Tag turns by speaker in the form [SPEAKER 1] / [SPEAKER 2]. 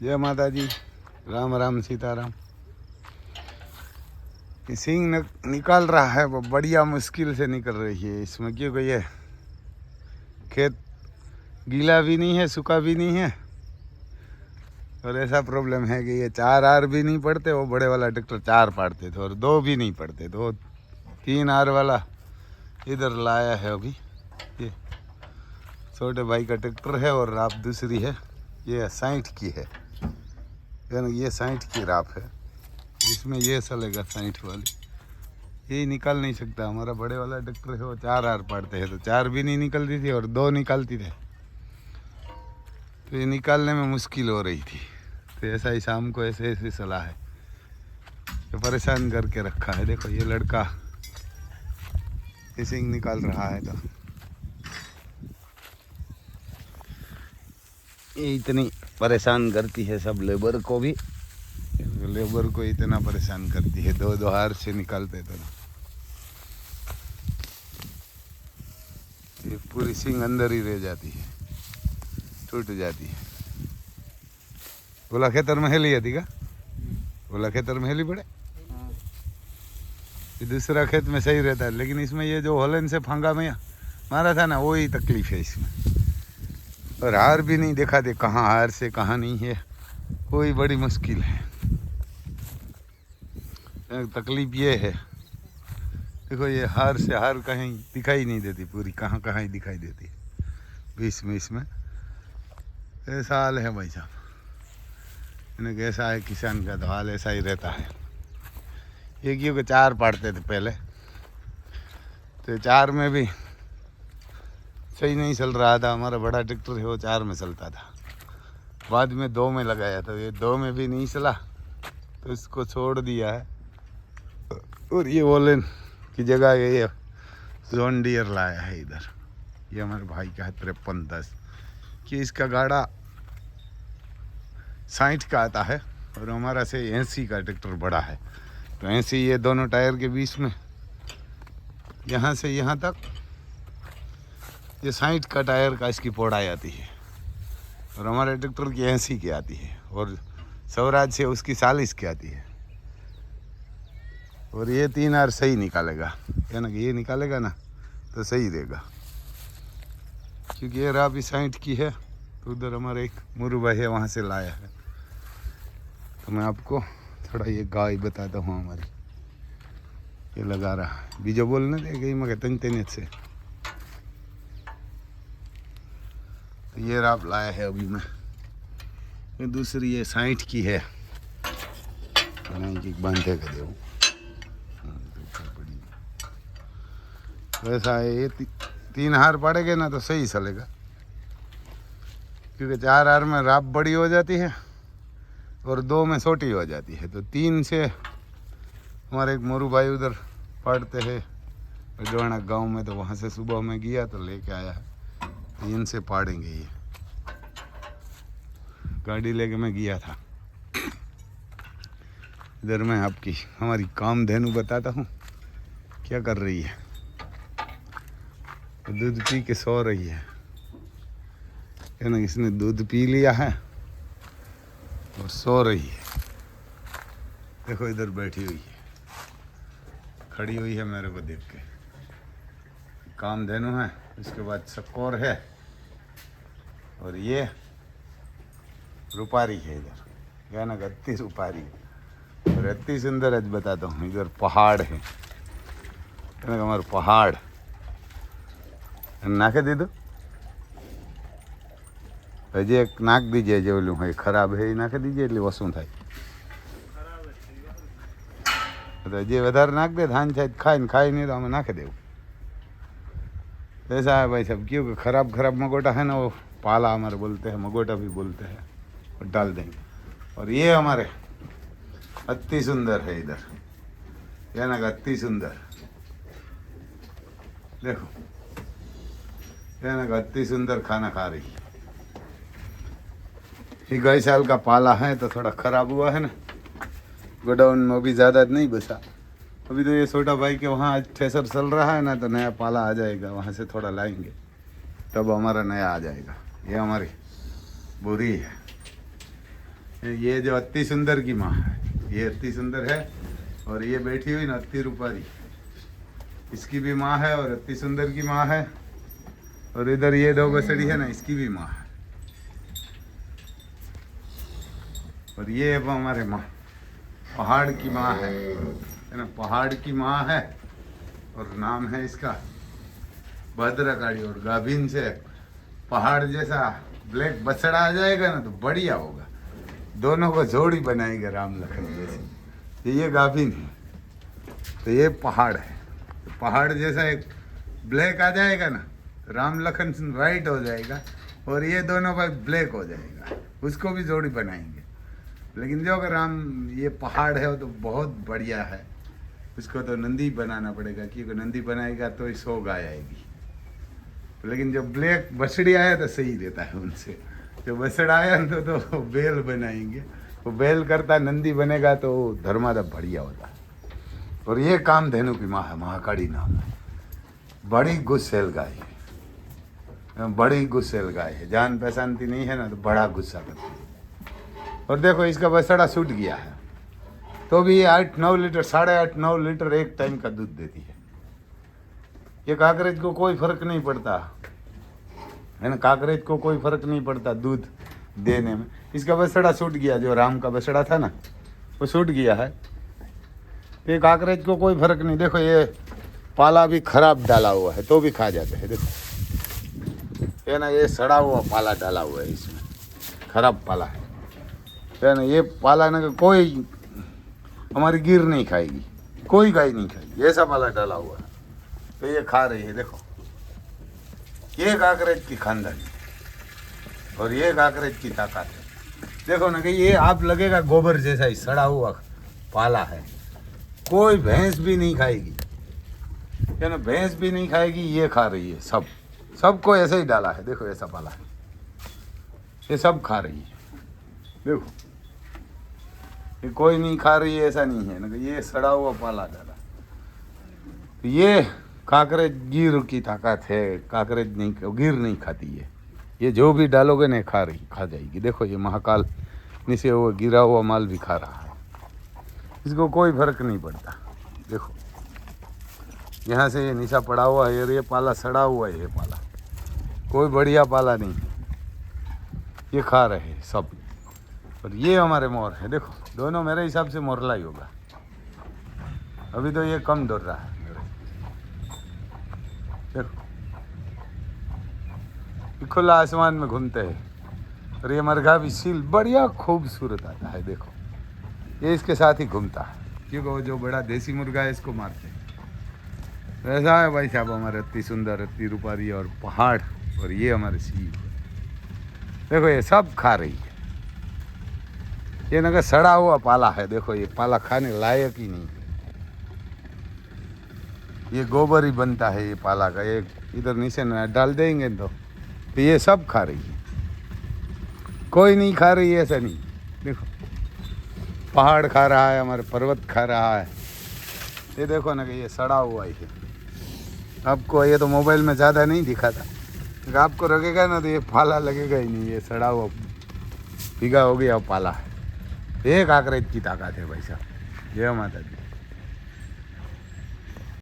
[SPEAKER 1] जय माता जी, राम राम सीताराम। ये सिंग निकाल रहा है, वो बढ़िया मुश्किल से निकल रही है इसमें, क्योंकि ये खेत गीला भी नहीं है, सूखा भी नहीं है। और ऐसा प्रॉब्लम है कि ये 4 आर भी नहीं पड़ते। वो बड़े वाला ट्रैक्टर 4 पाड़ते थे और 2 भी नहीं पड़ते, 2-3 आर वाला इधर लाया है अभी। ये छोटे भाई का ट्रैक्टर है और राप दूसरी है, ये 60 की है, यानी ये 60 की राप है। इसमें ये चलेगा 60 वाली, ये निकाल नहीं सकता। हमारा बड़े वाला ट्रैक्टर है, वो 4 आर पाड़ते हैं, तो 4 भी नहीं निकलती थी और 2 निकालती थे, तो ये निकालने में मुश्किल हो रही थी। तो ऐसा ही शाम को ऐसे ऐसी सलाह है, तो परेशान करके रखा है। देखो ये लड़का फिशिंग निकाल रहा है, तो ये इतनी परेशान करती है सब लेबर को भी, लेबर को इतना परेशान करती है। 2-2 हार से निकालते तो ये पूरी सिंग अंदर ही रह जाती है, टूट जाती है। बोला खेतर में हेली थी का, बोला खेतर में हेली पड़े, ये दूसरा खेत में सही रहता है, लेकिन इसमें ये जो होलन से फांगा में मारा था ना, वही तकलीफ है इसमें। और हार भी नहीं देखा दे, कहाँ हार से कहाँ नहीं है, कोई बड़ी मुश्किल है। तकलीफ ये है, देखो ये हार से हार कहीं दिखाई नहीं देती, पूरी कहाँ कहाँ ही दिखाई देती है बीच में। इसमें ऐसा हाल है भाई साहब, इन्हें कैसा है किसान का, तो हाल ऐसा ही रहता है। ये क्योंकि 4 पाड़ते थे पहले, तो 4 में भी सही नहीं चल रहा था। हमारा बड़ा ट्रैक्टर है वो 4 में चलता था, बाद में 2 में लगाया, तो ये 2 में भी नहीं चला, तो इसको छोड़ दिया है। और ये वोलन की जगह ये जॉन डियर लाया है इधर, ये हमारे भाई का है 5310, कि इसका गाड़ा 60 का आता है और हमारा से 80 का ट्रैक्टर बड़ा है। तो 80 ये दोनों टायर के बीच में, यहाँ से यहाँ तक ये 60 का टायर का इसकी पौड़ाई आती है, और हमारे ट्रैक्टर की 80 की आती है, और स्वराज से उसकी 40 की आती है। और ये 3 आर सही निकालेगा, यानी कि ये निकालेगा ना तो सही रहेगा, क्योंकि ये राह भी 60 की है। तो उधर हमारे एक मुरू भाई है, वहाँ से लाया है। तो मैं आपको थोड़ा ये गाय बताता हूँ हमारी, ये लगा रहा है बीजो बोलने दे गई मगर तन से। तो ये राप लाया है अभी मैं, ये दूसरी ये 60 की है, बांधे कर दे। वैसा है, ये 3 हार पड़ेगा ना तो सही चलेगा, क्योंकि 4 हार में राप बड़ी हो जाती है और 2 में छोटी हो जाती है। तो 3 से हमारे एक मोरू भाई उधर पढ़ते हैं जोड़ा गांव में, तो वहाँ से सुबह में गया तो लेके आया है, इनसे पाड़ेंगे। ये गाड़ी लेके मैं गया था इधर। मैं आपकी हमारी कामधेनु बताता हूँ क्या कर रही है। दूध पी के सो रही है ना, इसने दूध पी लिया है और सो रही है। देखो इधर बैठी हुई है, खड़ी हुई है मेरे को देख के। कामधेनु है, इसके बाद चकोर है, और ये रुपारी है इधर, क्या ना अति रुपारी और अति सुंदर। आज बताता हूँ, इधर पहाड़ है, हमारे पहाड़ नाखे दीदो हजे एक नाख दीजिए, जो ओलू है खराब है नाखे दीजिए, એટલે વસું થાય। तो जे વધારે નાખ दे धान शायद खाए नहीं तो हमें नाखे देव। ऐसा है भाई सब, क्योंकि खराब मगोटा है ना, वो पाला हमारे बोलते हैं, मगोटा भी बोलते हैं, और डाल देंगे। और ये हमारे अति सुंदर है इधर, यह ना अति सुंदर, देखो यह ना अति सुंदर खाना खा रही है। ये गए साल का पाला है तो थोड़ा खराब हुआ है ना, गोडाउन में अभी ज़्यादा नहीं बसा। अभी तो ये छोटा भाई के वहाँ आज थ्रेसर चल रहा है ना, तो नया पाला आ जाएगा, वहाँ से थोड़ा लाएंगे तब हमारा नया आ जाएगा। ये हमारी बुरी है, ये जो अति सुंदर की माँ है, ये अति सुंदर है, और ये बैठी हुई ना अति रूपारी, इसकी भी माँ है, और अति सुंदर की माँ है, और इधर ये दो बसड़ी है ना, इसकी भी माँ है। और ये अब हमारे माँ पहाड़ की माँ है ना, पहाड़ की माँ है, और नाम है इसका भद्रकाली। और गाभिन से पहाड़ जैसा ब्लैक बछड़ा आ जाएगा ना तो बढ़िया होगा, दोनों को जोड़ी बनाएगा राम लखन जैसी। ये गाभिन है तो ये पहाड़ है, तो पहाड़ जैसा एक ब्लैक आ जाएगा ना, राम लखन वाइट हो जाएगा, और ये दोनों का ब्लैक हो जाएगा, उसको भी जोड़ी बनाएंगे। लेकिन जो अगर राम ये पहाड़ है वो तो बहुत बढ़िया है, उसको तो नंदी बनाना पड़ेगा, क्योंकि नंदी बनाएगा तो ही 100 गाय आएगी। लेकिन जो ब्लैक बछड़ी आया तो सही रहता है उनसे, जो बछड़ा आया तो बैल बनाएंगे, वो बैल करता नंदी बनेगा तो धर्मादा बढ़िया होता है। और ये कामधेनु की माँ है, महाकाली नाम है, बड़ी गुस्सेल गाय है, बड़ी गुस्सेल गाय है, जान पहचानती नहीं है ना तो बड़ा गुस्सा करती है। और देखो इसका बछड़ा छूट गया है तो भी 8-9 लीटर, 8.5-9 लीटर एक टाइम का दूध देती है। ये काकरेज को कोई फर्क नहीं पड़ता है ना, काकरेज को कोई फर्क नहीं पड़ता दूध देने में। इसका बछड़ा छूट गया, जो राम का बछड़ा था ना वो छूट गया है, तो ये काकरेज को कोई फर्क नहीं। देखो ये पाला भी खराब डाला हुआ है तो भी खा जाते हैं, देखो ये ना, ये सड़ा हुआ पाला डाला हुआ है इसमें, खराब पाला है ना। ये पाला ना कोई हमारी गिर नहीं खाएगी, कोई गाय नहीं खाएगी, ऐसा पाला डाला हुआ है तो ये खा रही है। देखो ये काकरेज की खानदानी और ये काकरेज की ताकत है। देखो ना कि ये आप लगेगा गोबर जैसा ही सड़ा हुआ पाला है, कोई भैंस भी नहीं खाएगी, है ना, भैंस भी नहीं खाएगी, ये खा रही है। सबको ऐसे ही डाला है, देखो ऐसा पाला है, ये सब खा रही है। देखो ये कोई नहीं खा रही है ऐसा नहीं है ना, ये सड़ा हुआ पाला डाला। ये काकरेज गिर की ताकत है, काकरेज नहीं, गिर नहीं खाती है, ये जो भी डालोगे ना खा जाएगी। देखो ये महाकाल नीचे हुआ गिरा हुआ माल भी खा रहा है, इसको कोई फर्क नहीं पड़ता। देखो यहाँ से ये नीचा पड़ा हुआ है, ये पाला सड़ा हुआ है, ये पाला कोई बढ़िया पाला नहीं, ये खा रहे हैं सब। और ये हमारे मोर है, देखो दोनों मेरे हिसाब से मोरला ही होगा, अभी तो ये कम दौड़ रहा है मेरे। देखो खुला आसमान में घूमते हैं, और ये मरघा भी सील बढ़िया खूबसूरत आता है। देखो ये इसके साथ ही घूमता है, क्योंकि वो जो बड़ा देसी मुर्गा है इसको मारते हैं। वैसा है भाई साहब हमारे अति सुंदर, अति रूपारी और पहाड़, और ये हमारे सील। देखो ये सब खा रही है, ये ना सड़ा हुआ पाला है, देखो ये पाला खाने लायक ही नहीं है, ये गोबर ही बनता है ये पाला का। ये इधर नीचे न डाल देंगे तो ये सब खा रही है, कोई नहीं खा रही है ऐसा नहीं। देखो पहाड़ खा रहा है, हमारे पर्वत खा रहा है, ये देखो ना कि ये सड़ा हुआ ही है। आपको ये तो मोबाइल में ज़्यादा नहीं दिखाता, तो आपको लगेगा ना तो ये पाला लगेगा ही नहीं, ये सड़ा हुआ भीगा हो गया पाला है। एक काकरेज की ताकत है भाई साहब, जय माता दी।